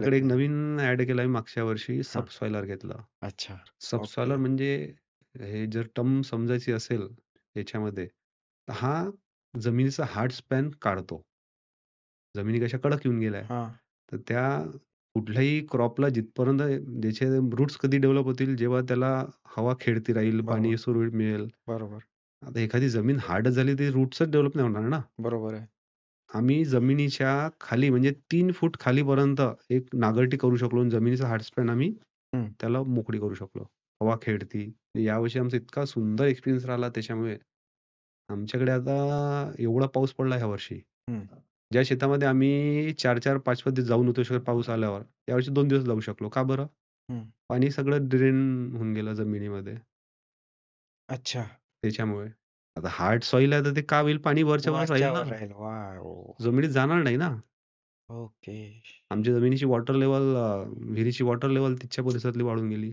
कडे एक घेतलं. नवीन ॲड केलाय मागच्या वर्षी हां. सबसॉइलर घेतलं. अच्छा. ओके. सबसॉइलर म्हणजे हे जर टर्म समजायची असेल याच्यामध्ये, तर हा जमिनीचा हार्ड स्पॅन काढतो. जमिनी कशा कडक येऊन गेल्या. हां. तर त्या कुठल्याही क्रॉपला जिथपर्यंत ज्याचे रूट्स कधी डेव्हलप होतील, जेव्हा त्याला हवा खेळती राहील, बरोबर, पाणी सुरळीत मिळेल. बरोबर, आता एखादी जमीन हार्डच झाली, तर रूट्सच डेव्हलप नाही होणार ना. बरोबर आहे. आम्ही जमिनीच्या खाली म्हणजे 3 फूट खालीपर्यंत एक नांगरटी करू शकलो आणि जमिनीचा हार्ड स्पॅन आम्ही हं. त्याला मोकळी करू शकलो. हवा खेळती. यावर्षी आमचा इतका सुंदर एक्सपिरियन्स राहिला त्याच्यामुळे. आमच्याकडे आता एवढा पाऊस पडला ह्यावर्षी. हं. ज्या शेतामध्ये आम्ही 4-4, 5-5 दिवस जाऊ नव्हतो शकत पाऊस आल्यावर, यावर्षी 2 दिवस जाऊ शकलो. का बरं? हं. पाणी सगळं ड्रेन होऊन गेलं जमिनीमध्ये अच्छा. त्याच्यामुळे. आता हार्ड सॉइल आहे तर ते का होईल पाणी वरच्या वरच राहील ना. वरच्यावर राहील. वॉव! जमिनीत जाणार नाही ना. ओके. आमच्या जमिनीची वॉटर लेव्हल विहिरीची वॉटर लेव्हल तिथच्या परिसरातली वाढून गेली.